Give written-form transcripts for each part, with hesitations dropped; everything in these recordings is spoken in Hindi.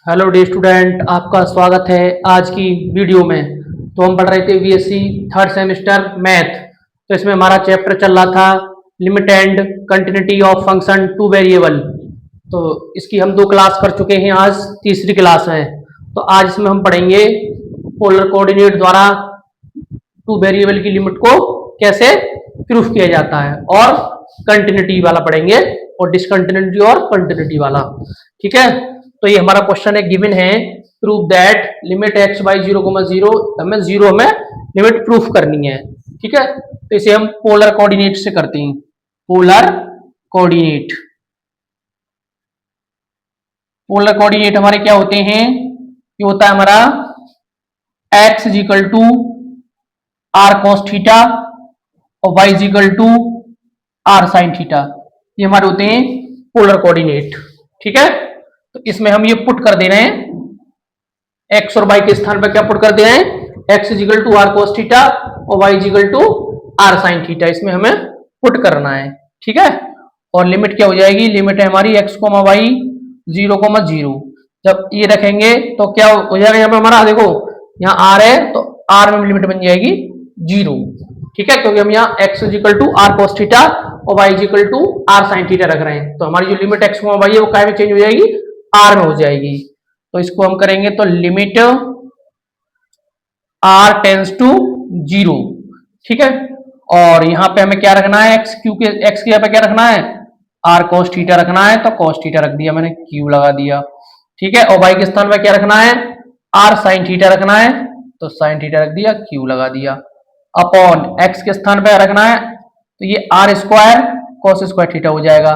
हेलो डी स्टूडेंट, आपका स्वागत है आज की वीडियो में। तो हम पढ़ रहे थे बीएससी थर्ड सेमेस्टर मैथ। तो इसमें हमारा चैप्टर चल रहा था limit and continuity of function two variable. तो इसकी हम 2 क्लास कर चुके हैं, आज तीसरी क्लास है। तो आज इसमें हम पढ़ेंगे पोलर कोऑर्डिनेट द्वारा टू वेरिएबल की लिमिट को कैसे प्रूफ किया जाता है, और कंटिन्यूटी वाला पढ़ेंगे और डिसकंटिन्यूटी और कंटिन्यूटी वाला। ठीक है, तो ये हमारा क्वेश्चन है, गिवन है prove that limit x by 0,0 हमें 0 में लिमिट प्रूफ करनी है। ठीक है, तो इसे हम पोलर कोऑर्डिनेट से करते हैं। पोलर कोऑर्डिनेट, पोलर कोऑर्डिनेट हमारे क्या होते हैं? ये होता है हमारा x equal to r cos theta और y equal to r sine theta. ये हमारे होते हैं पोलर कोऑर्डिनेट। ठीक है, तो इसमें हम ये पुट कर दे रहे हैं, एक्स और वाई के स्थान पर क्या पुट कर दे रहे हैं? X equal to r cos theta और y equal to r sine theta, इसमें हमें पुट करना है। ठीक है, और लिमिट क्या हो जाएगी? लिमिट है हमारी एक्स कोमा वाई 0,0। जब ये रखेंगे तो क्या हो जाएगा? यहाँ पे हमारा देखो, यहाँ आर है तो आर में लिमिट बन जाएगी 0। ठीक है, क्योंकि हम यहाँ x equal to r cos theta और y equal to r sine theta रख रहे हैं। तो हमारी जो लिमिट एक्स कोमा वाई है वो काय में चेंज हो जाएगी? आर में हो जाएगी। तो इसको हम करेंगे तो लिमिट आर टेंस टू 0। ठीक है, और यहां पे हमें क्या रखना है? एक्स क्यू के एक्स के यहाँ पे क्या रखना है? आर कॉस थीटा रखना है, तो कॉस थीटा रख दिया मैंने, क्यू लगा दिया। ठीक है, और वाई के स्थान पे क्या रखना है? आर साइन थीटा रखना है, तो साइन थीटा रख दिया, क्यू लगा दिया। अपॉन एक्स के स्थान पे रखना है तो ये r square cos square theta हो जाएगा,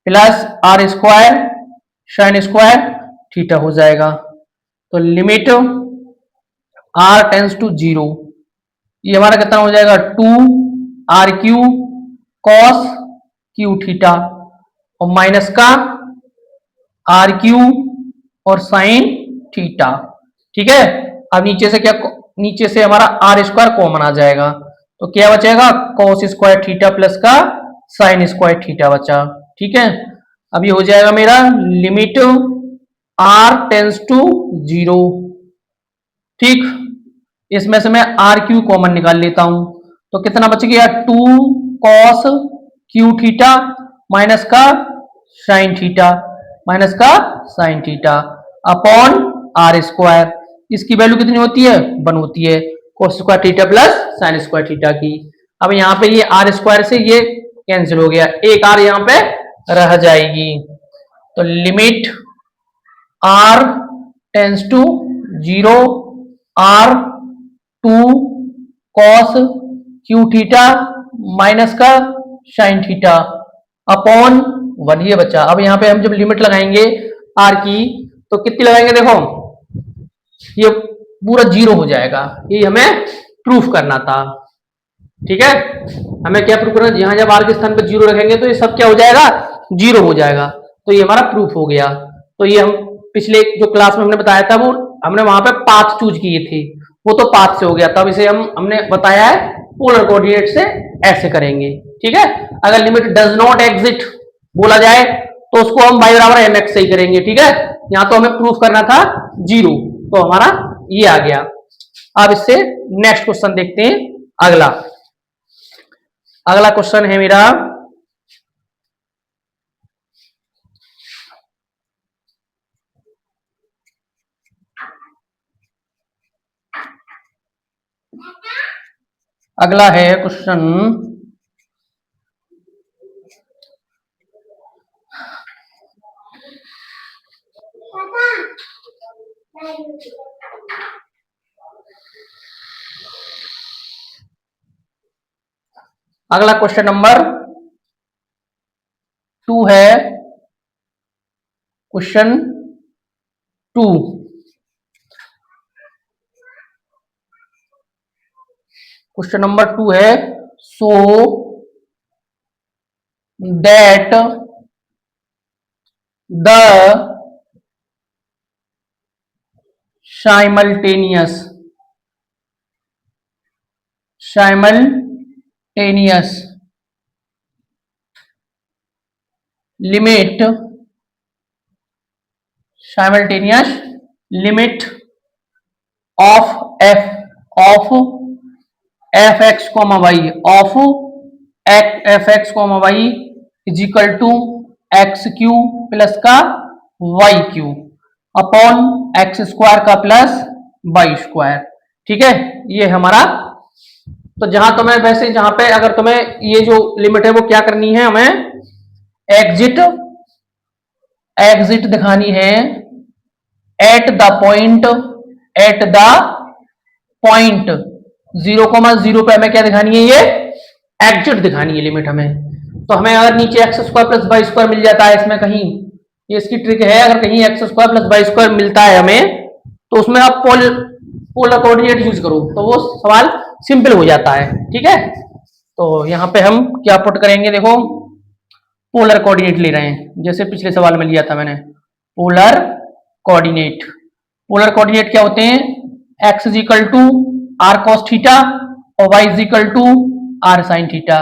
plus r square sine square theta हो जाएगा। तो लिमिट आर टेंस टू 0, ये हमारा कितना हो जाएगा? 2 RQ कॉस क्यू थीटा और माइनस का RQ और साइन थीटा। ठीक है, अब नीचे से क्या, नीचे से हमारा आर स्क्वायर कॉमन आ जाएगा, तो क्या बचेगा? कॉस स्क्वायर थीटा प्लस का साइन स्क्वायर थीटा बचा। ठीक है, अब ये हो जाएगा मेरा लिमिट आर टेंस टू 0। ठीक, इसमें से मैं आर क्यू कॉमन निकाल लेता हूं, तो कितना बच गया? 2 cos क्यू थीटा माइनस का साइन थीटा, माइनस का sine theta upon r square. इसकी वैल्यू कितनी होती है? 1 होती है, cos square theta plus sine square theta की। अब यहाँ पे ये आर स्क्वायर से ये कैंसिल हो गया, एक आर यहाँ पे रह जाएगी। तो limit r tends to 0 r 2 cos cube theta minus का साइन थीटा अपॉन 1, ये बचा। अब यहाँ पे हम जब लिमिट लगाएंगे आर की तो कितनी लगाएंगे? देखो, ये पूरा 0 हो जाएगा, ये हमें प्रूफ करना था। ठीक है, हमें क्या प्रूफ करना? यहां जब आर के स्थान पर 0 रखेंगे तो ये सब क्या हो जाएगा? 0 हो जाएगा। तो ये हमारा प्रूफ हो गया। तो ये हम पिछले जो क्लास में हमने बताया था, वो हमने वहां पे पाथ चूज किए थे, वो तो पाथ से हो गया। तब इसे हमने बताया है पोलर कोऑर्डिनेट से ऐसे करेंगे। ठीक है, अगर लिमिट डज नॉट एग्जिट बोला जाए तो उसको हम y बराबर mx से ही करेंगे। ठीक है, यहां तो हमें प्रूफ करना था 0, तो हमारा ये आ गया। अब इससे नेक्स्ट क्वेश्चन देखते हैं। अगला अगला क्वेश्चन है मेरा, अगला है क्वेश्चन अगला क्वेश्चन नंबर 2 है। क्वेश्चन 2, क्वेश्चन नंबर 2 है, so that the simultaneous limit simultaneous limit of f x comma y of f x comma y is equal to x cube plus का y cube upon x square का प्लस वाई स्क्वायर। ठीक है, ये हमारा। तो जहां तुम्हें वैसे जहां पे अगर तुम्हें ये जो लिमिट है वो क्या करनी है, हमें एग्जिट एग्जिट दिखानी है eight the point zero comma zero पे हमें क्या दिखानी है, ये एग्जिट दिखानी है लिमिट हमें। तो हमें अगर नीचे x square plus y square मिल जाता है इसमें कहीं, ये इसकी ट्रिक है, अगर कहीं x square plus y square मिलता है हमें तो उसमें आप पोलर कोऑर्डिनेट यूज करो तो वो सवाल सिंपल हो जाता है। ठीक है, तो यहां पे हम क्या पुट करेंगे, देखो पोलर कोऑर्डिनेट ले रहे हैं जैसे पिछले सवाल में लिया था मैंने। पोलर कोऑर्डिनेट, पोलर कोऑर्डिनेट क्या होते हैं, x is equal to r cos theta और y is equal to r sine theta,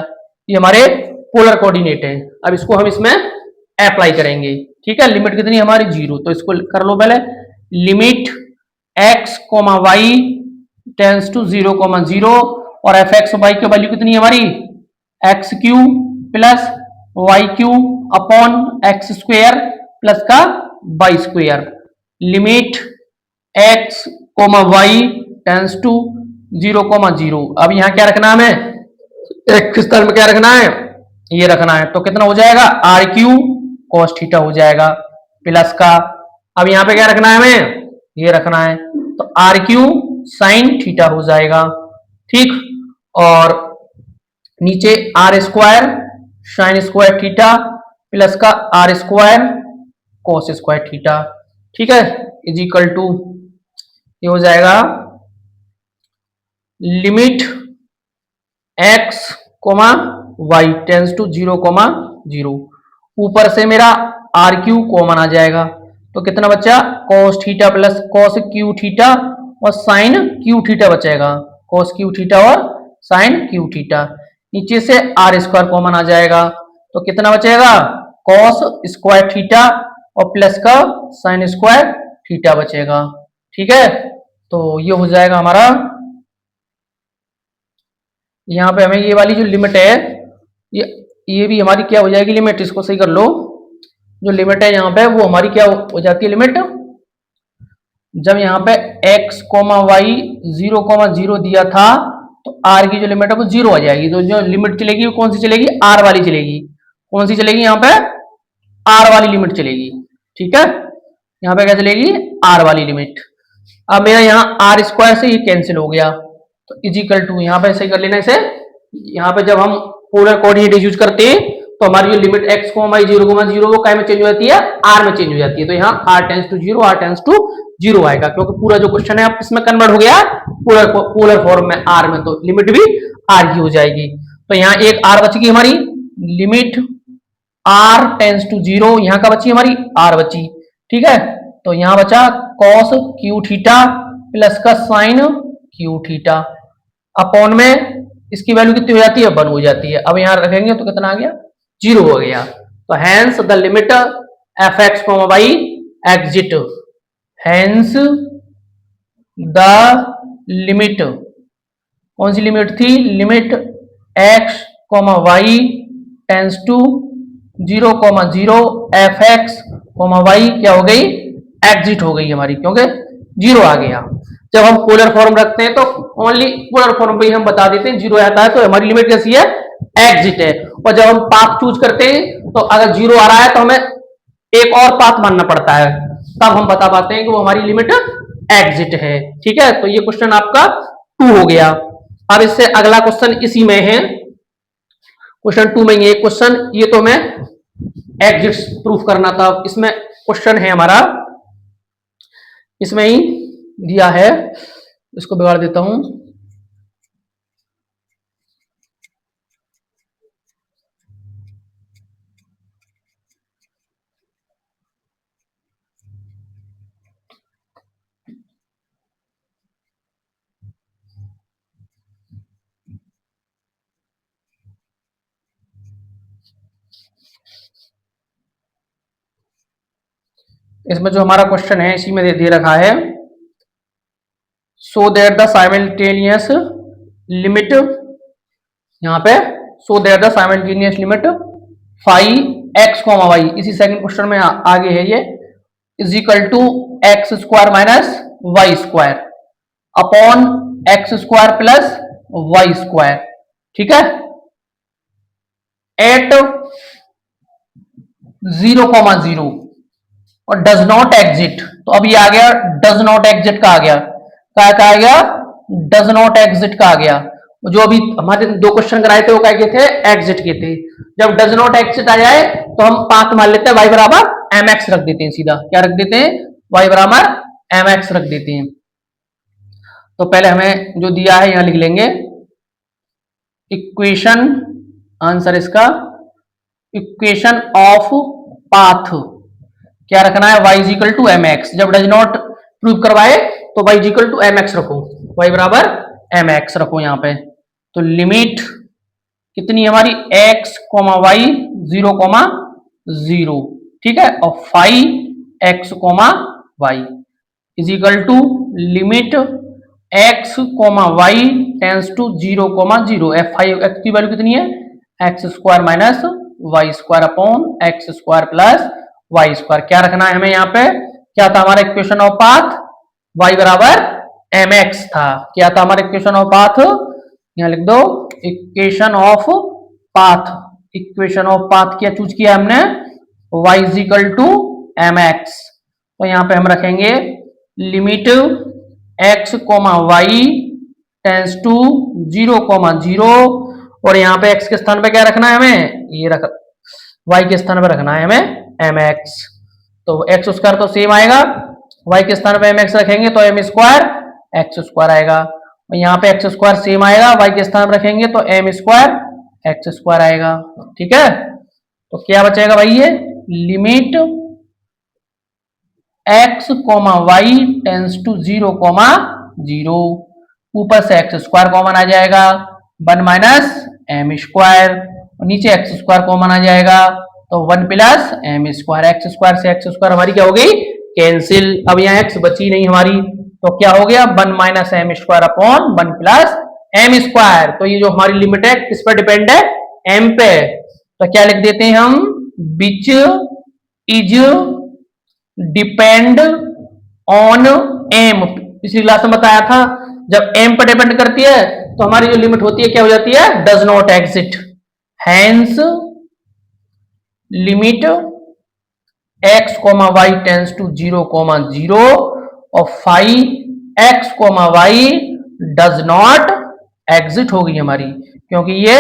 ये हमारे पोलर कोऑर्डिनेट है। अब इसको हम इसमें अप्लाई करेंगे। ठीक है, लिमिट कितनी हमारी जीरो, तो इसको कर लो पहले, limit x comma y tends to zero comma zero और एफ एक्स वाई की वैल्यू कितनी है हमारी, x cube plus y cube upon x square plus का y square. Limit x comma y tends to zero comma zero. अब यहां क्या रखना है हमें, किस तरह में क्या रखना है, ये रखना है। तो कितना हो जाएगा, आर क्यू कॉस थीटा हो जाएगा प्लस का, अब यहां पे क्या रखना है हमें, ये रखना है, तो आर क्यू साइन थीटा हो जाएगा। ठीक, और नीचे r square sine square theta plus का r square cos square theta. ठीक है, इज इक्वल टू ये हो जाएगा limit x comma y tends to zero comma zero, ऊपर से मेरा आर क्यू कॉमन आ जाएगा तो कितना बचा, cos theta plus cos Q theta और साइन क्यू थीटा बचेगा, कॉस क्यू थीटा और साइन क्यू थीटा। नीचे से आर स्क्वायर कॉमन आ जाएगा तो कितना बचेगा, कॉस स्क्वायर थीटा और प्लस का साइन स्क्वायर थीटा बचेगा। ठीक है, तो ये हो जाएगा हमारा, यहाँ पे हमें ये वाली जो लिमिट है ये भी हमारी क्या हो जाएगी लिमिट, इसको सही कर लो, जो लिमिट है यहाँ पे वो हमारी क्या हो जाती है लिमिट, जब यहाँ पे x comma y zero comma zero दिया था तो r की जो लिमिट है वो जीरो आ जाएगी, तो जो लिमिट चलेगी वो कौन सी चलेगी, r वाली चलेगी। कौन सी चलेगी, यहाँ पे r वाली लिमिट चलेगी। ठीक है, यहाँ पे क्या चलेगी, r वाली लिमिट। अब मेरा यहाँ आर स्क्वायर से ये कैंसिल हो गया तो इजिकल टू, यहाँ पे सही कर लेना इसे, यहाँ पे जब हम पोलर कोऑर्डिनेट यूज करते हैं तो हमारी जो लिमिट एक्स कोमा जीरो वो काय में चेंज हो जाती है, आर में चेंज हो जाती है। तो यहाँ r tends to zero r tends to zero आएगा क्योंकि पूरा जो क्वेश्चन है आप इसमें कन्वर्ट हो गया पोलर फॉर्म में आर में, तो लिमिट भी आर की हो जाएगी। तो यहाँ एक आर बचेगी हमारी, limit r tends to zero, यहाँ का बची हमारी आर बची। ठीक है, तो यहाँ बचा कॉस क्यू थीटा प्लस का साइन क्यू थीटा अपॉन में इसकी वैल्यू कितनी हो जाती है, 1 हो जाती है। अब यहाँ रखेंगे तो कितना आ गया, 0 हो गया। तो hence the limit f x comma y exist, hence the limit, कौन सी लिमिट थी, limit x comma y tends to zero comma zero f x comma y क्या हो गई, एग्जिट हो गई हमारी क्योंकि 0 आ गया। जब हम पोलर फॉर्म रखते हैं तो ओनली पोलर फॉर्म पे ही हम बता देते हैं 0 आता है तो हमारी लिमिट कैसी है, एग्जिट है। और जब हम पाथ चूज करते हैं तो अगर 0 आ रहा है तो हमें एक और पाथ मानना पड़ता है, तब हम बता पाते हैं कि वो हमारी लिमिट एग्जिट है। ठीक है, तो ये क्वेश्चन आपका 2 हो गया। अब इससे अगला क्वेश्चन इसी में है, क्वेश्चन 2 में ये क्वेश्चन, ये तो हमें एग्जिट प्रूफ करना था। इसमें क्वेश्चन है हमारा, इसमें ही दिया है, इसको बिगाड़ देता हूं। इसमें जो हमारा क्वेश्चन है इसी में दे रखा है so that the simultaneous limit, यहाँ पे so that the simultaneous limit five x comma y, इसी सेकंड क्वेश्चन में आगे है ये, is equal to x square minus y square upon x square plus y square, ठीक है, एट 0,0 और डज नॉट एग्जिट। तो अब ये आ गया डज नॉट एग्जिट का आ गया, क्या आ गया, डज नॉट एग्जिट का आ गया। जो अभी हमारे दो क्वेश्चन कराए थे वो क्या के थे, एग्जिट के थे। जब डज नॉट एग्जिट आ जाए तो हम पाथ मान लेते हैं y बराबर एम एक्स रख देते हैं, सीधा क्या रख देते हैं, y बराबर एम एक्स रख देते हैं। तो पहले हमें जो दिया है यहां लिख लेंगे इक्वेशन, आंसर इसका इक्वेशन ऑफ पाथ क्या रखना है, y is equal to m x. जब डज नॉट प्रूव करवाए तो y is equal to m x रखो, y बराबर एम एक्स रखो यहाँ पे। तो लिमिट कितनी है हमारी, x कोमा वाई 0,0, ठीक है, और 5x comma y is equal to limit x comma y tends to 0,0। x की वैल्यू कितनी है, x square minus y square upon x square plus y square. क्या रखना है हमें यहाँ पे, क्या था हमारा इक्वेशन ऑफ पाथ, y बराबर एम एक्स था। क्या था हमारा इक्वेशन ऑफ पाथ, यहाँ लिख दो equation of path. Equation of path क्या चूज किया हमने, y is equal to m x. तो यहाँ पे हम रखेंगे limit x comma y tends to 0,0 और यहाँ पे x के स्थान पे क्या रखना है हमें, ये रख y के स्थान पे रखना है हमें एम एक्स। तो एक्स स्क्वायर तो सेम आएगा, y के स्थान पे एम एक्स रखेंगे तो एम स्क्वायर एक्स स्क्वायर आएगा, और यहाँ पे एक्स स्क्वायर सेम आएगा, y के स्थान पे रखेंगे तो एम स्क्वायर एक्स स्क्वायर आएगा, ठीक है। तो क्या बचेगा भाई, ये limit x comma y tends to 0,0, ऊपर से एक्स स्क्वायर कॉमन आ जाएगा, 1 माइनस एम स्क्वायर, नीचे एक्स स्क्वायर कॉमन आ जाएगा तो 1 plus m square. X square से एक्स स्क्वायर हमारी क्या हो गई, कैंसिल। अब यहाँ एक्स बची नहीं हमारी, तो क्या हो गया 1 minus m square upon 1 plus m square. तो ये जो हमारी लिमिट है किस पर डिपेंड है, एम पे। तो क्या लिख देते हैं हम, which is depend on m. पिछली क्लास में बताया था जब एम पर डिपेंड करती है तो हमारी जो लिमिट होती है क्या हो जाती है, does not exist. Hence limit x comma y tends to 0,0 और 5x comma y does not exist होगी हमारी, क्योंकि ये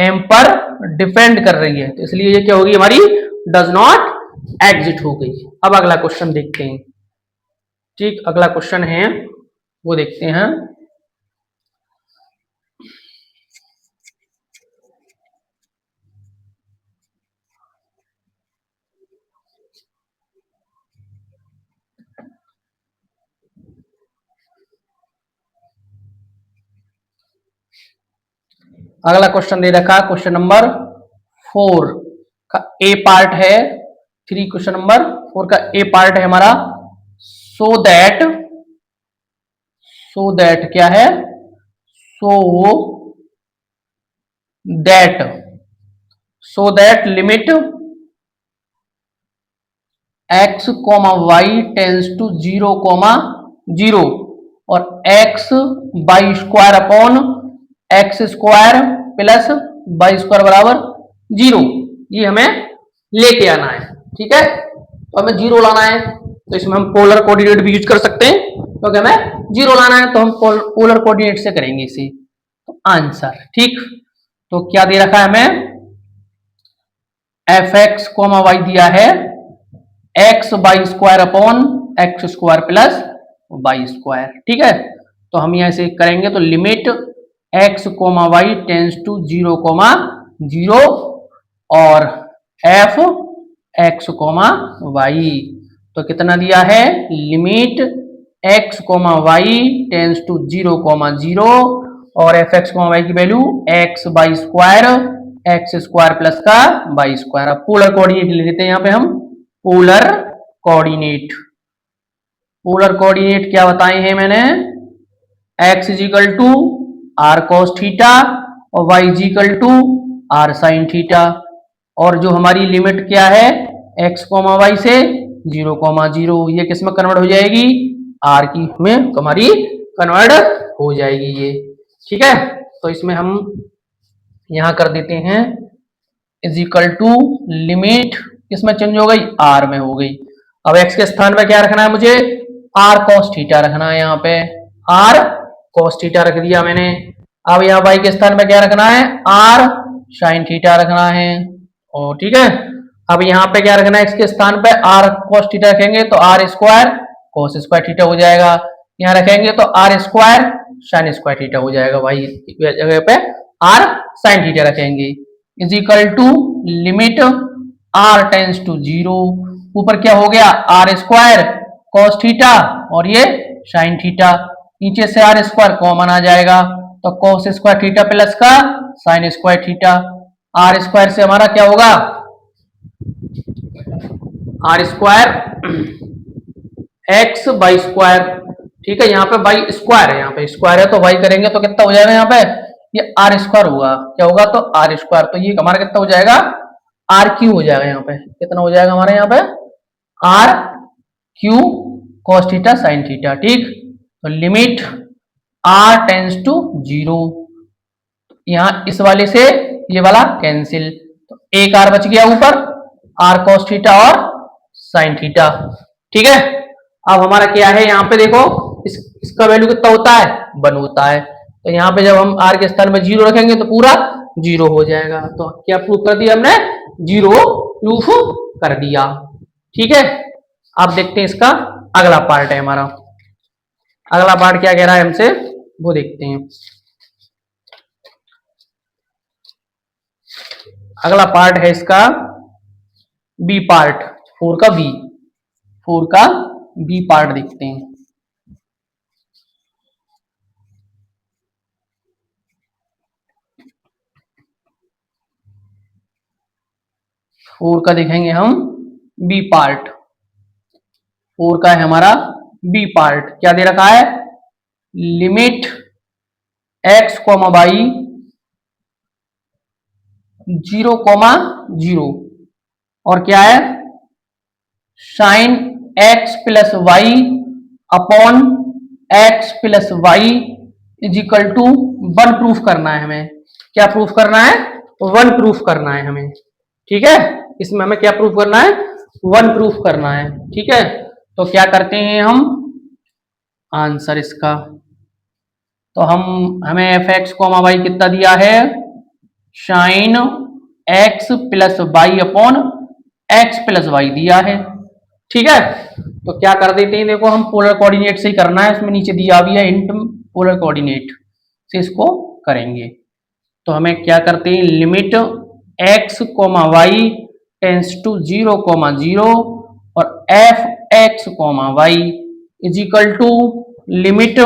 m पर डिपेंड कर रही है, तो इसलिए ये क्या होगी हमारी, डज नॉट एग्जिट हो गई। अब अगला क्वेश्चन देखते हैं, ठीक, अगला क्वेश्चन है वो देखते हैं। अगला क्वेश्चन दे रखा क्वेश्चन नंबर 4 का ए पार्ट है, 3 क्वेश्चन नंबर 4 का ए पार्ट है हमारा, सो दैट क्या है, so that limit x comma y tends to 0,0 और x by square upon x square plus by square बराबर 0, ये हमें लेके आना है, ठीक है। तो हमें 0 लाना है, तो इसमें हम पोलर कोऑर्डिनेट भी यूज कर सकते हैं, क्योंकि हमें 0 लाना है तो हम पोलर कोऑर्डिनेट से करेंगे इसे। तो आंसर, ठीक, तो क्या दे रखा है हमें, एफ एक्स कोमा वाई दिया है x by square upon x square plus by square, ठीक है। तो हम यहां से करेंगे तो limit x comma y tends to 0,0 और एफ एक्स कोमा वाई, तो कितना दिया है, limit x comma y tends to 0,0 और एफ एक्स कोमा वाई की value x by square x square plus का बाई स्क्वायर। अब पोलर कोऑर्डिनेट ले लेते हैं यहाँ पे हम, पोलर कोऑर्डिनेट क्या बताए हैं मैंने, x is equal to r cos theta और y is equal to r sine theta. और जो हमारी लिमिट क्या है एक्स कोमा वाई से 0,0, ये किस में कन्वर्ट हो जाएगी, आर की में हमारी कन्वर्ट हो जाएगी ये। ठीक है, तो इसमें हम यहां कर देते हैं इज इक्वल टू लिमिट किसमें चेंज हो गई, आर में हो गई। अब एक्स के स्थान पे क्या रखना है मुझे, आर कॉस थीटा रखना है, यहाँ पे आर कॉस थीटा रख दिया मैंने। अब यहाँ वाई के स्थान पे क्या रखना है, आर साइन थीटा रखना है। और ठीक है, अब यहाँ पे क्या रखना है, एक्स के स्थान पे आर कॉस थीटा रखेंगे तो r square cos square theta हो जाएगा, यहाँ रखेंगे तो r square sine square theta हो जाएगा, वाई जगह पे आर साइन थीटा रखेंगे। Is equal to limit r tends to 0, ऊपर क्या हो गया आर स्क्वायर कॉस थीटा और ये साइन थीटा, नीचे से आर स्क्वायर कॉमन आ जाएगा तो कॉस स्क्वायर थीटा प्लस का sine square theta. R square से हमारा क्या होगा, r square x by square. ठीक है, यहाँ पे बाई स्क्वायर है, यहाँ पे स्क्वायर है तो वाई करेंगे तो कितना हो जाएगा, यहाँ पे ये आर स्क्वायर होगा, क्या होगा तो आर स्क्वायर, तो ये हमारा कितना हो जाएगा आर क्यू हो जाएगा, यहाँ पे कितना हो जाएगा हमारे यहाँ पे r cube cos theta sine theta. ठीक, तो लिमिट आर टेंस टू 0, यहाँ इस वाले से ये वाला कैंसिल, तो एक आर बच गया ऊपर, आर कॉस थीटा और साइन थीटा। ठीक है, अब हमारा क्या है यहाँ पे देखो इसका वैल्यू कितना होता है 1 होता है, तो यहाँ पे जब हम आर के स्थान में 0 रखेंगे तो पूरा 0 हो जाएगा। तो क्या प्रूफ कर दिया हमने, 0 प्रूफ कर दिया। ठीक है, आप देखते हैं इसका अगला पार्ट है हमारा, अगला पार्ट क्या कह रहा है हमसे वो देखते हैं। अगला पार्ट है इसका बी पार्ट, 4 का बी पार्ट देखते हैं। फोर का देखेंगे हम बी पार्ट, 4 का है हमारा बी पार्ट, क्या दे रखा है, लिमिट एक्स कोमा वाई 0,0 और क्या है sine x plus y upon x plus y is equal to 1 proof करना है हमें। क्या प्रूफ करना है, 1 प्रूफ करना है हमें। ठीक है, इसमें हमें क्या प्रूफ करना है, 1 प्रूफ करना है। ठीक है, तो क्या करते हैं हम आंसर इसका, तो हमें एफ एक्स कोमा वाई कितना दिया है, sine x plus y upon x plus y दिया है। ठीक है, तो क्या कर देते हैं, देखो हम पोलर कोऑर्डिनेट से ही करना है, इसमें नीचे दिया भी है हिंट, पोलर कोऑर्डिनेट से इसको करेंगे। तो हमें क्या करते हैं, limit x comma y tends to 0,0 और f x comma y is equal to limit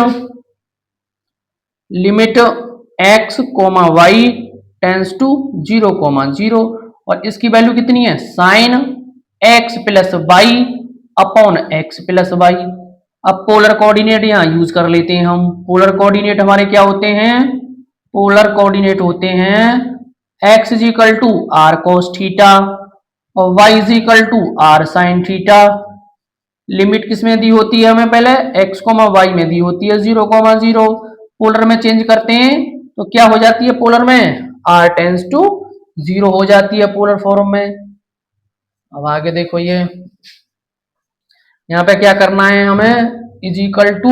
x comma y tends to 0,0 और इसकी वैल्यू कितनी है, sine x plus y upon x plus y. अब पोलर कोऑर्डिनेट यहां यूज कर लेते हैं हम। पोलर कोऑर्डिनेट हमारे क्या होते हैं, पोलर कोऑर्डिनेट होते हैं x is equal to r cos theta और y is equal to r sine theta. Limit किसमें दी होती है हमें, पहले x कोमा y में दी होती है 0,0, पोलर में चेंज करते हैं तो क्या हो जाती है, पोलर में r टेंस टू 0 हो जाती है पोलर फॉर्म में। अब आगे देखो, ये यहाँ पे क्या करना है हमें, is equal to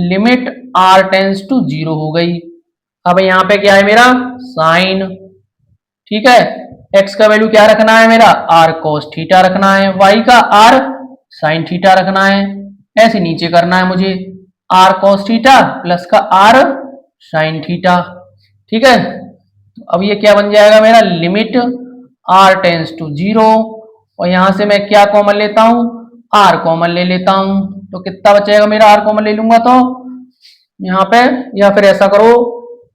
limit r tends to 0 हो गई। अब यहाँ पे क्या है मेरा साइन, ठीक है, x का वैल्यू क्या रखना है मेरा, r cos थीटा रखना है, y का r sin थीटा रखना है, ऐसे नीचे करना है मुझे r cos थीटा प्लस का r sin थीटा। ठीक है, अब ये क्या बन जाएगा मेरा, लिमिट r टेंस टू 0 और यहां से मैं क्या कॉमन लेता हूं, r कॉमन ले लेता हूं, तो कितना बचेगा मेरा, r कॉमन ले लूंगा तो यहाँ पे, या फिर ऐसा करो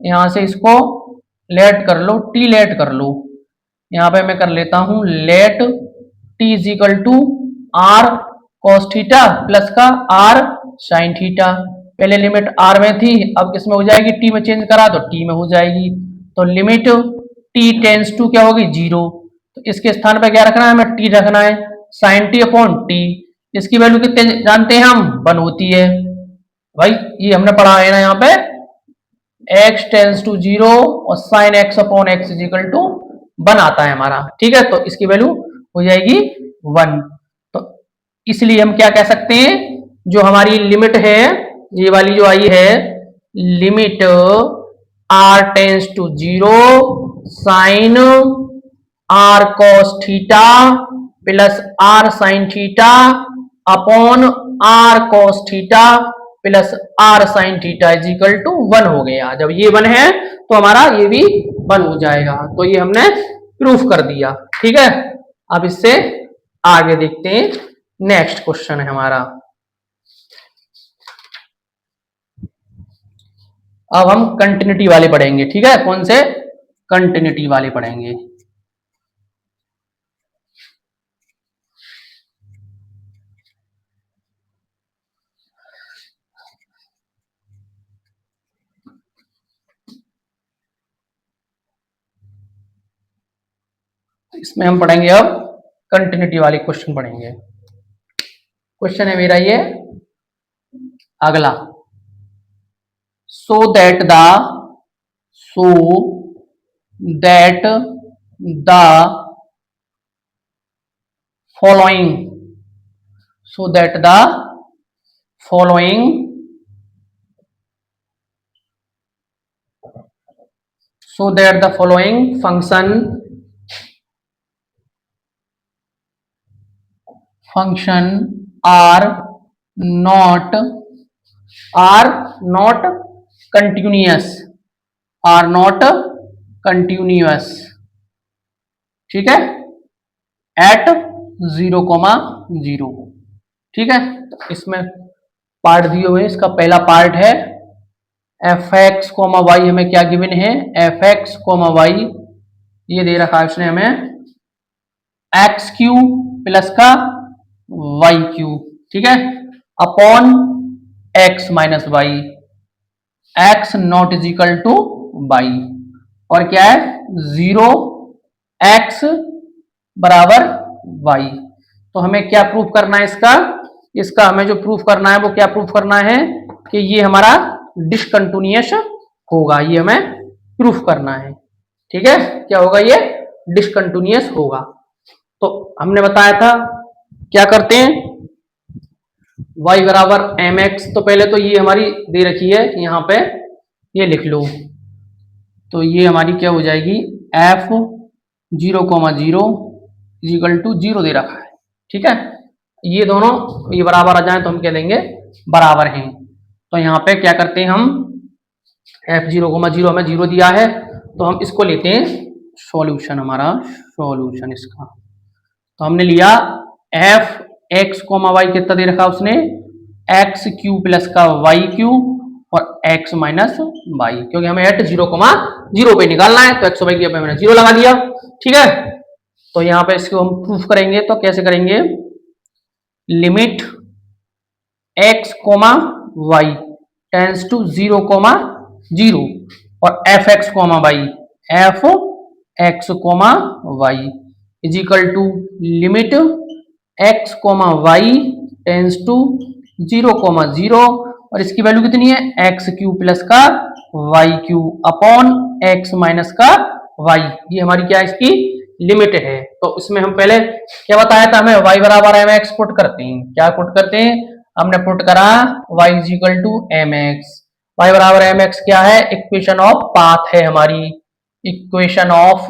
यहां से इसको लेट कर लो, टी लेट कर लो, यहाँ पे मैं कर लेता हूं let t is equal to r cos theta plus का आर साइन थीटा। पहले लिमिट आर में थी, अब किसमें हो जाएगी, टी में चेंज करा तो टी में हो जाएगी। तो लिमिट टी टेंस टू क्या होगी, 0। तो इसके स्थान पर क्या रखना है, हमें टी रखना है, साइन टी अपॉन टी। इसकी वैल्यू कितने जानते हैं हम, 1 होती है भाई, ये हमने पढ़ा है ना यहाँ पे, x टेंस टू 0 और sine x upon x is equal to 1 आता है हमारा, ठीक है। तो इसकी वैल्यू हो जाएगी 1। तो इसलिए हम क्या कह सकते हैं, जो हमारी लिमिट है, ये वाली जो आई है, limit r tends to 0 sine r cos theta plus r sin theta upon r cos theta plus r sin theta is equal to 1 हो गया। जब ये 1 है तो हमारा ये भी 1 हो जाएगा। तो ये हमने प्रूफ कर दिया, ठीक है। अब इससे आगे देखते हैं, नेक्स्ट क्वेश्चन है हमारा। अब हम कंटिन्यूटी वाले पढ़ेंगे, ठीक है। कौन से, कंटिन्यूटी वाले पढ़ेंगे। इसमें हम पढ़ेंगे अब कंटिन्यूटी वाले क्वेश्चन पढ़ेंगे। क्वेश्चन है मेरा ये अगला, सो that the following so that the following function are not continuous, ठीक है, at 0,0, ठीक है। तो इसमें पार्ट दिए हुए, इसका पहला पार्ट है एफ एक्स कोमा वाई, हमें क्या गिवन है, एफ एक्स कोमा वाई, ये दे रखा है उसने हमें एक्स क्यू प्लस का वाई क्यू, ठीक है, upon x minus y, x not is equal to y, और क्या है 0 एक्स बराबर वाई। तो हमें क्या प्रूफ करना है इसका हमें जो प्रूफ करना है वो क्या प्रूफ करना है कि ये हमारा डिसकंटिन्यूअस होगा, ये हमें प्रूफ करना है, ठीक है। क्या होगा, ये डिसकंटिन्यूअस होगा। तो हमने बताया था क्या करते हैं, y बराबर एम एक्स, तो पहले तो ये हमारी दे रखी है यहाँ पे, ये लिख लो। तो ये हमारी क्या हो जाएगी, f 0,0 इक्वल टू 0 दे रखा है, ठीक है। ये दोनों ये बराबर आ जाए तो हम कह देंगे बराबर हैं। तो यहाँ पे क्या करते हैं हम, f 0,0 हमें 0 दिया है, तो हम इसको लेते हैं सॉल्यूशन, हमारा सॉल्यूशन इसका। तो हमने लिया f x कोमा वाई, कितना दे रखा उसने, एक्स क्यू प्लस का वाई क्यू और x माइनस वाई, क्योंकि हमें एट 0,0 पे निकालना है, तो एक्स वाई की जगह मैंने 0 लगा दिया, ठीक है। तो यहाँ पे इसको हम प्रूफ करेंगे, तो कैसे करेंगे, limit x comma y tends to 0,0 और f x comma y, f x comma y is equal to limit x comma y tends to 0,0 और इसकी वैल्यू कितनी है, एक्स क्यू प्लस का y cube upon x minus का वाई, ये हमारी क्या इसकी लिमिट है। तो इसमें हम पहले क्या बताया था, हमें y बराबर एम एक्स पुट करते हैं, क्या पुट करते हैं, हमने पुट करा y is equal to m x, y बराबर एम एक्स क्या है, इक्वेशन ऑफ पाथ है हमारी, इक्वेशन ऑफ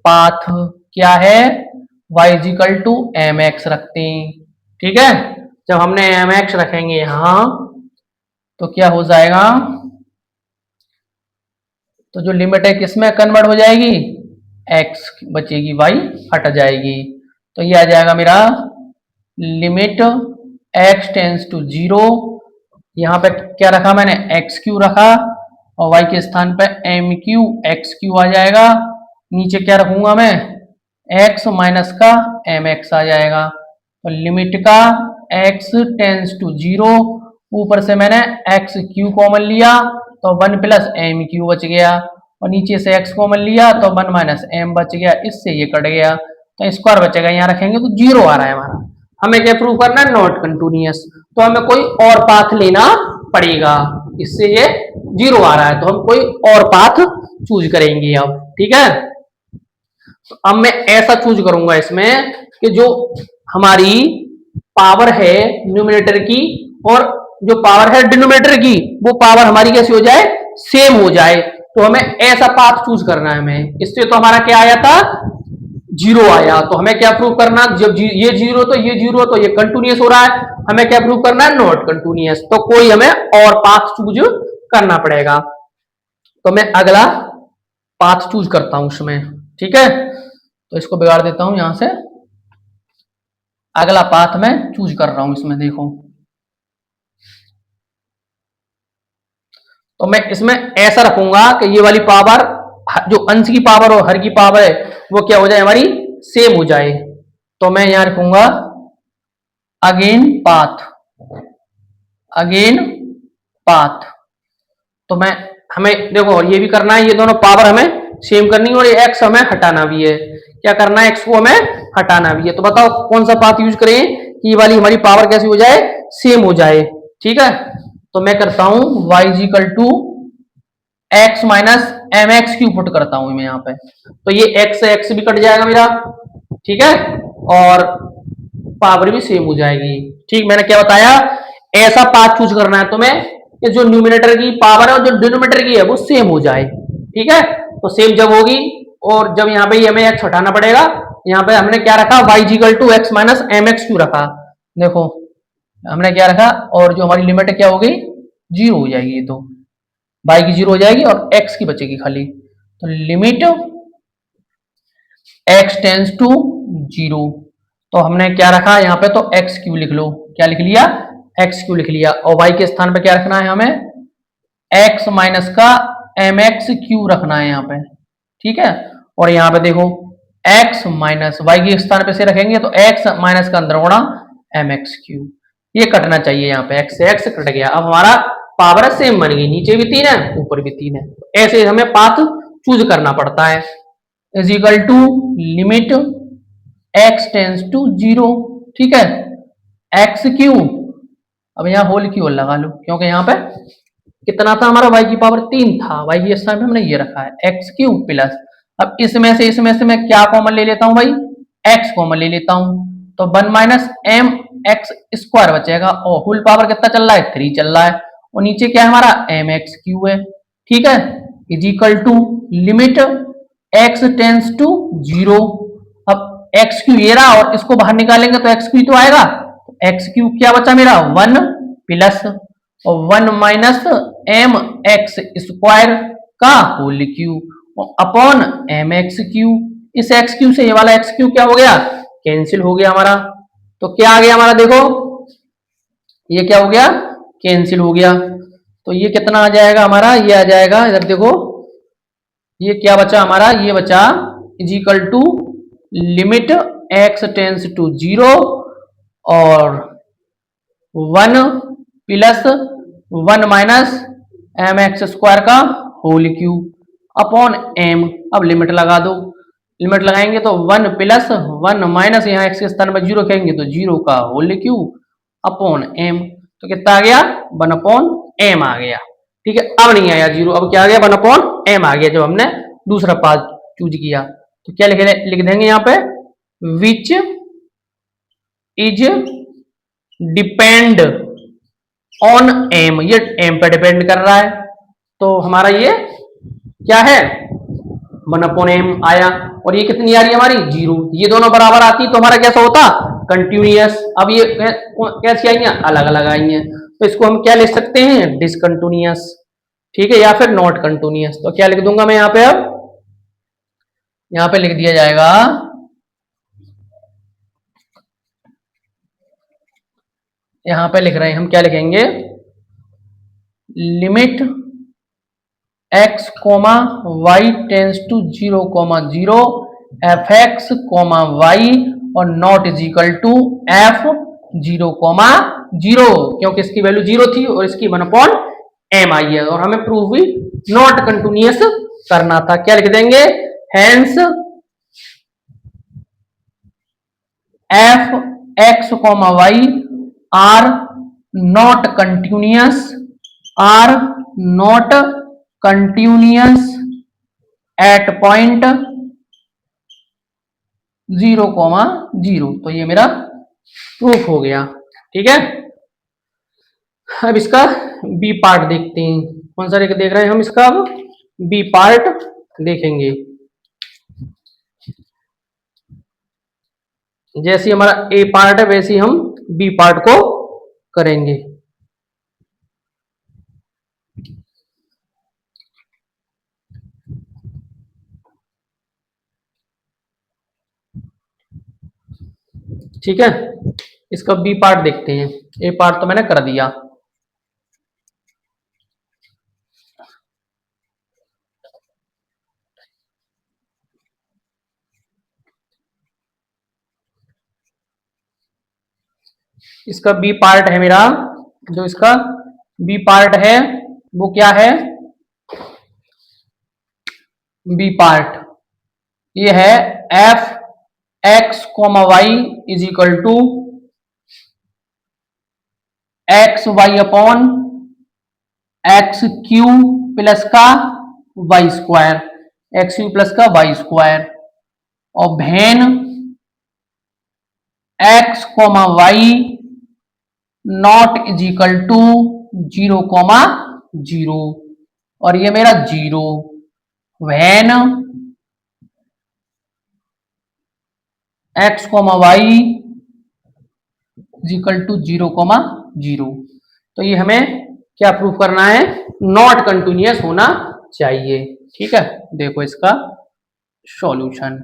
पाथ क्या है, y is equal to m x रखते हैं, ठीक है। जब हमने एम एक्स रखेंगे यहां तो क्या हो जाएगा, तो जो लिमिट है किसमें कन्वर्ट हो जाएगी, x बचेगी, y हट जाएगी। तो ये आ जाएगा मेरा लिमिट x टेंस टू 0, यहाँ पे क्या रखा मैंने, एक्स क्यू रखा और y के स्थान पे एम क्यू एक्स क्यू आ जाएगा, नीचे क्या रखूंगा मैं, x माइनस का एम एक्स आ जाएगा। तो लिमिट का x टेंस टू 0 ऊपर से मैंने एक्स क्यू कॉमन लिया तो 1 प्लस एम क्यू बच गया, और नीचे से एक्स कॉमन लिया तो 1 माइनस एम बच गया, इससे ये कट गया तो स्क्वायर बचेगा, यहाँ रखेंगे तो जीरो आ रहा है हमारा। हमें क्या प्रूव करना है, नॉट कंटिन्यूअस, तो हमें कोई और पाथ लेना पड़ेगा, इससे ये जीरो आ रहा है तो हम कोई और पाथ चूज करेंगे अब, ठीक है। तो अब मैं ऐसा चूज करूंगा इसमें कि जो हमारी पावर है न्यूमरेटर की और जो पावर है डिनोमिनेटर की, वो पावर हमारी कैसी हो जाए, सेम हो जाए। तो हमें ऐसा पाथ चूज करना है हमें, इससे तो हमारा क्या आया था, जीरो आया, तो हमें क्या प्रूव करना, जब ये जीरो तो ये जीरो तो ये कंटिन्यूअस हो रहा है, हमें क्या प्रूव करना है, नॉट कंटिन्यूअस, तो कोई हमें और पाथ चूज करना पड़ेगा। तो मैं अगला पाथ चूज करता हूं उसमें, ठीक है। तो इसको बिगाड़ देता हूं यहां से, अगला पाथ मैं चूज कर रहा हूं इसमें, देखो तो मैं इसमें ऐसा रखूंगा कि ये वाली पावर, जो अंश की पावर और हर की पावर है वो क्या हो जाए, हमारी सेम हो जाए। तो मैं यहां रखूंगा अगेन पाथ, अगेन पाथ। तो मैं, हमें देखो और ये भी करना है, ये दोनों पावर हमें सेम करनी है और ये एक्स हमें हटाना भी है, क्या करना है, एक्स को हमें हटाना भी है। तो बताओ कौन सा पाथ यूज करें कि ये वाली हमारी पावर कैसी हो जाए, सेम हो जाए, ठीक है। तो मैं करता हूं y is equal to x minus m x cube put करता हूं मैं यहाँ पे, तो ये एक्स से एक्स भी कट जाएगा मेरा, ठीक है, और पावर भी सेम हो जाएगी। ठीक, मैंने क्या बताया, ऐसा पाथ चूज करना है तुम्हें कि जो न्यूमिनेटर की पावर है और जो डिनोमिनेटर की है वो सेम हो जाए, ठीक है। तो सेम जब होगी, और जब यहाँ पे हमें एक्स हटाना पड़ेगा, यहाँ पे हमने क्या रखा, y is equal to x minus m x cube रखा, देखो हमने क्या रखा, और जो हमारी लिमिट क्या हो गई, जीरो हो जाएगी, ये तो y की जीरो हो जाएगी और x की बचेगी खाली। तो limit x tends to zero, तो हमने क्या रखा यहाँ पे, तो एक्स क्यू लिख लो, क्या लिख लिया, एक्स क्यू लिख लिया, और y के स्थान पे क्या रखना है हमें, x माइनस का एम एक्स क्यू रखना है यहाँ पे, ठीक है। और यहाँ पे देखो x माइनस y के स्थान पे से रखेंगे तो x माइनस का अंदर होना एम एक्स क्यू, ये कटना चाहिए, यहाँ पे x से x कट गया, अब हमारा पावर सेम बन गई, नीचे भी 3 है ऊपर भी 3 है, ऐसे हमें पाथ चूज करना पड़ता है। Is equal to limit x tends to zero, ठीक है, एक्स क्यू, अब यहाँ होल क्यू लगा लो क्योंकि यहाँ पे कितना था हमारा, y की पावर 3 था, y के स्थान पे हमने ये रखा है एक्स क्यू प्लस, अब इसमें से मैं क्या कॉमन ले लेता हूँ भाई, x कॉमन ले लेता हूँ, तो 1 माइनस एम एक्स स्क्वायर बचेगा, और होल पावर कितना चल रहा है, 3 चल रहा है, और नीचे क्या है हमारा एम एक्स क्यू है, ठीक है, is equal to limit x tends to zero, अब एक्स क्यू ये रहा और इसको बाहर निकालेंगे तो एक्स क्यू तो आएगा, एक्स क्यू क्या बचा मेरा, 1 प्लस और 1 माइनस एम एक्स स्क्वायर का whole cube upon m x cube, इस एक्स क्यू से ये वाला एक्स क्यू क्या हो गया, कैंसिल हो गया हमारा, तो क्या आ गया हमारा, देखो ये क्या हो गया, कैंसिल हो गया, तो ये कितना आ जाएगा हमारा, ये आ जाएगा इधर देखो, ये क्या बचा हमारा, ये बचा is equal to limit x tends to zero और 1 plus 1 minus m x square का होल क्यू अपॉन एम, अब लिमिट लगा दो, लिमिट लगाएंगे तो 1 प्लस 1 माइनस यहाँ एक्स के स्थान पर जीरो कहेंगे तो जीरो का होल क्यू अपॉन एम, तो कितना आ गया, 1 अपॉन एम आ गया, ठीक है। अब नहीं आया जीरो, अब क्या आ गया, 1 अपॉन एम आ गया, जब हमने दूसरा पाथ चूज किया, तो क्या लिख देंगे यहाँ पे, which is depend on m, ये एम पे डिपेंड कर रहा है, तो हमारा ये क्या है, 1 अपॉन एम आया, और ये कितनी आ रही है हमारी, जीरो, ये दोनों बराबर आती तो हमारा कैसा होता, कंटिन्यूअस, अब ये कैसी आई हैं, अलग अलग आई हैं, तो इसको हम क्या लिख सकते हैं, डिसकंटिन्यूअस, ठीक है, या फिर नॉट कंटिन्यूअस, तो क्या लिख दूंगा मैं यहाँ पे, अब यहाँ पे लिख दिया जाएगा, यहाँ पे लिख रहे हैं हम, क्या लिखेंगे, limit x comma y tends to zero comma zero f x comma y और not is equal to f 0,0 क्योंकि इसकी वैल्यू 0 थी और इसकी 1/m आई है और हमें प्रूफ भी नॉट कंटिन्यूअस करना था। क्या लिख देंगे? Hence f(x, y) are not continuous at point 0,0। तो ये मेरा प्रूफ हो गया। ठीक है, अब इसका बी पार्ट देखते हैं। कौन सा देख रहे हैं हम इसका? अब बी पार्ट देखेंगे। जैसे हमारा ए पार्ट है वैसे हम बी पार्ट को करेंगे। ठीक है, इसका बी पार्ट देखते हैं। ए पार्ट तो मैंने कर दिया। इसका बी पार्ट है मेरा, जो इसका बी पार्ट है वो क्या है? बी पार्ट ये है f(x, y) is equal to xy upon x cube plus का y square, x cube plus का वाई स्क्वायर, और when x, y not is equal to 0,0 और ये मेरा 0 when x, y is equal to 0,0। तो ये हमें क्या प्रूफ करना है? नॉट कंटिन्यूअस होना चाहिए। ठीक है, देखो इसका सॉल्यूशन।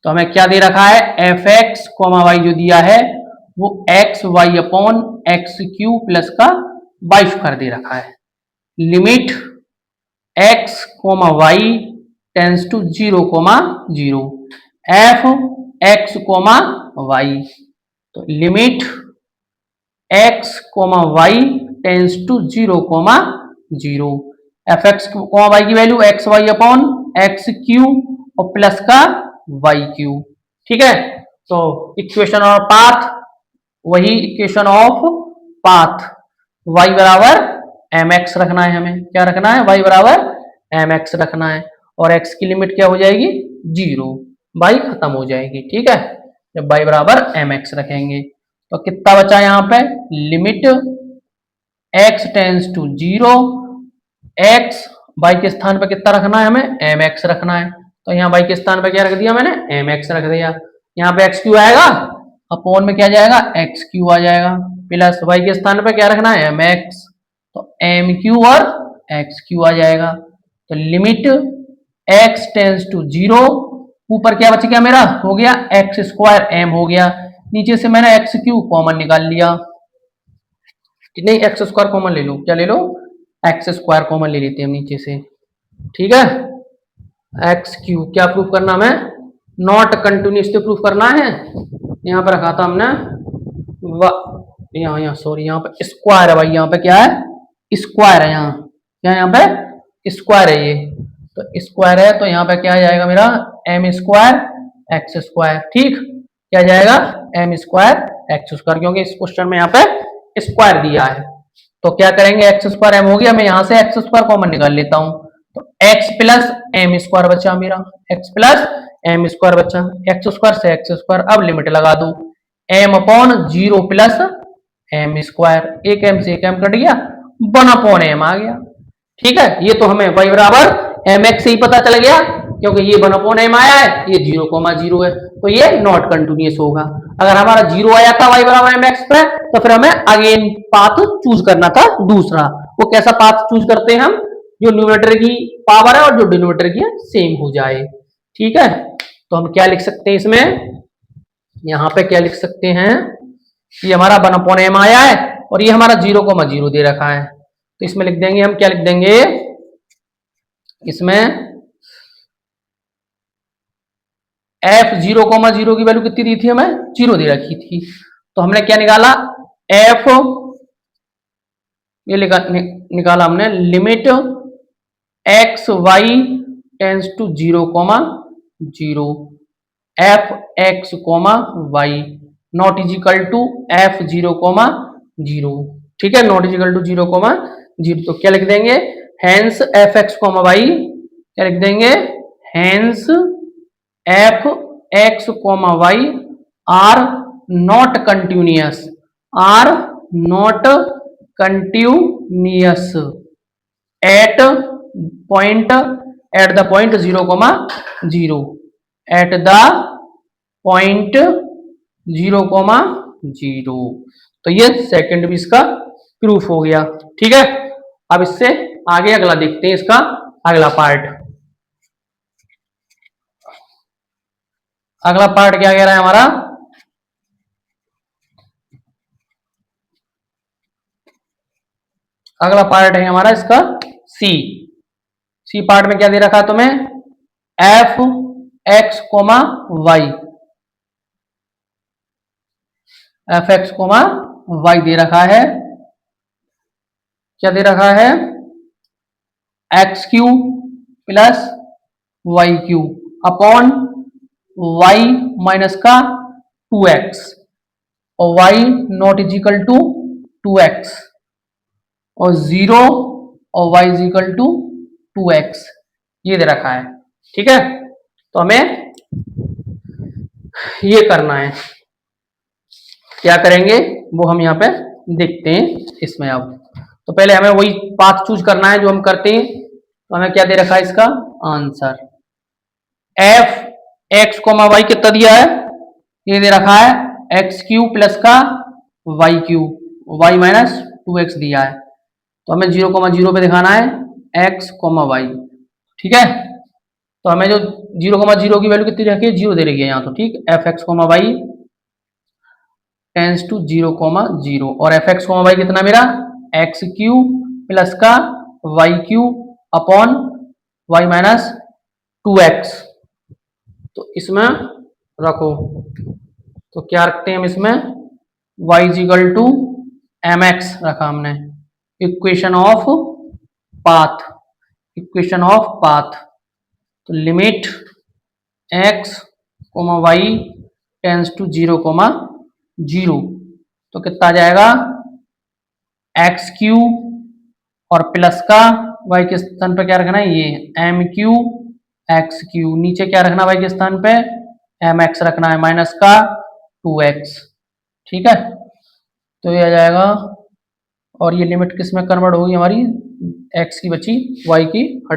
तो हमें क्या दे रखा है? f(x, y) जो दिया है वो x y upon x cube plus का वाई स्क्वायर दे रखा है। Limit x, y tends to 0,0 f(x, y) तो limit x, y tends to 0,0 f(x, y) की value x y upon x cube और प्लस का वाई क्यू। ठीक है, तो इक्वेशन ऑफ पाथ, वही इक्वेशन ऑफ पाथ y बराबर mx रखना है। हमें क्या रखना है? y बराबर mx रखना है और x की लिमिट क्या हो जाएगी? 0, y खत्म हो जाएगी। ठीक है, जब y बराबर mx रखेंगे तो कितना बचा यहाँ पे? Limit x tends to 0, x y के स्थान पर कितना रखना है? हमें mx रखना है। तो यहाँ y के स्थान पर क्या रख दिया मैंने? mx रख दिया। यहाँ पे x क्यू आएगा, अपॉन में क्या जाएगा? एक्स क्यू आ जाएगा, प्लस y के स्थान पर क्या रखना है? mx, तो एम क्यू और एक्स क्यू आ जाएगा। तो लिमिट x टेंस टू 0, ऊपर क्या बच गया मेरा? हो गया एक्स स्क्वायर एम हो गया, नीचे से मैंने एक्स क्यू कॉमन निकाल लिया। नहीं, एक्स स्क्वायर कॉमन ले लो। क्या ले लो? एक्स स्क्वायर कॉमन ले लेते हैं नीचे से। ठीक है, एक्स क्यू क्या प्रूफ करना हमें? नॉट कंटिन्यूअस प्रूफ करना है। यहाँ पर रखा था हमने यहाँ सॉरी, यहाँ पे स्क्वायर है भाई। यहाँ पे क्या है? स्क्वायर है। यहाँ क्या? यहाँ पे स्क्वायर है ये, तो स्क्वायर है तो यहाँ पे क्या आ जाएगा मेरा? M square x square. ठीक, क्या जाएगा? एम स्क्वायर एक्स स्क्वायर, क्योंकि इस क्वेश्चन में यहाँ पे स्क्वायर दिया है। तो क्या करेंगे? एक्स स्क्वायर एम हो गया, मैं यहाँ से एक्स स्क्वायर कॉमन निकाल लेता हूँ। तो एक्स प्लस एम स्क्वायर बचा मेरा, एक्स प्लस एम स्क्वायर बचा, एक्स स्क्वायर से एक्स स्क्वायर। अब लिमिट लगा दो, m upon 0 plus m square, एक एम से एक एम कट गया, 1 अपॉन एम आ गया। ठीक है, ये तो हमें y बराबर एम एक्स से ही पता चल गया, क्योंकि ये 1 अपॉन एम आया है, ये 0,0 है, तो ये नॉट कंटिन्यूअस होगा। अगर हमारा 0 आया था y बराबर एम एक्स पे, तो फिर हमें अगेन पाथ चूज करना था दूसरा। वो कैसा पाथ चूज करते हैं हम? जो न्यूमरेटर की पावर है और जो डिनोमिनेटर की है सेम हो जाए। ठीक है, तो हम क्या लिख सकते हैं इसमें? यहाँ पे क्या लिख सकते हैं? ये हमारा 1 अपॉन एम आया है और ये हमारा 0,0 दे रखा है, तो इसमें लिख देंगे हम, क्या लिख देंगे इसमें? f 0,0 की वैल्यू कितनी दी थी हमें? 0 दे रखी थी, तो हमने क्या निकाला, एफ, ये निकाला हमने limit x y tends to 0, f x comma y not equal to f 0, ठीक है, नॉट इजिकल टू 0, तो क्या लिख देंगे, hence f x comma y, क्या लिख देंगे, hence f x comma y are not continuous, are not continuous at point, at the point 0, at the point 0, तो ये सेकंड भी इसका प्रूफ हो गया। ठीक है, अब इससे आगे अगला देखते हैं, इसका अगला पार्ट। अगला पार्ट क्या कह रहा है हमारा, अगला पार्ट है हमारा इसका सी पार्ट में क्या दे रखा है तुम्हें, f x comma y, f x comma y दे रखा है, क्या दे रखा है, x cube plus y cube upon y minus का 2x और y not equal to 2x और 0 और y इजिकल टू 2x, ये दे रखा है। ठीक है, तो हमें ये करना है, क्या करेंगे वो हम यहाँ पे देखते हैं इसमें। अब तो पहले हमें वही पाथ चूज करना है जो हम करते हैं। तो हमें क्या दे रखा है इसका answer, f x comma y कितना दिया है, ये दे रखा है एक्स क्यू प्लस का y cube, y minus 2x दिया है। तो हमें 0, पे दिखाना है एक्स कोमा वाई। ठीक है, तो हमें जो 0, की वैल्यू कितनी रखी है, 0 दे रही है यहाँ, तो ठीक, f x comma y tends to 0, और एफ एक्स कोमा वाई कितना मेरा, एक्स क्यू प्लस का y cube upon y minus 2x। तो इसमें रखो, तो क्या रखते हैं हम इसमें, y is equal to m x रखा हमने, equation of path, equation of path. तो limit x comma y tends to 0, तो कितना आ जाएगा, एक्स क्यू और प्लस का y के स्थान पर क्या रखना है, ये एम क्यू एक्स क्यू, नीचे क्या रखना y के स्थान पे, एम एक्स रखना है माइनस का 2x। ठीक है, तो ये आ जाएगा, और ये लिमिट किस में कन्वर्ट होगी हमारी, x की बची y की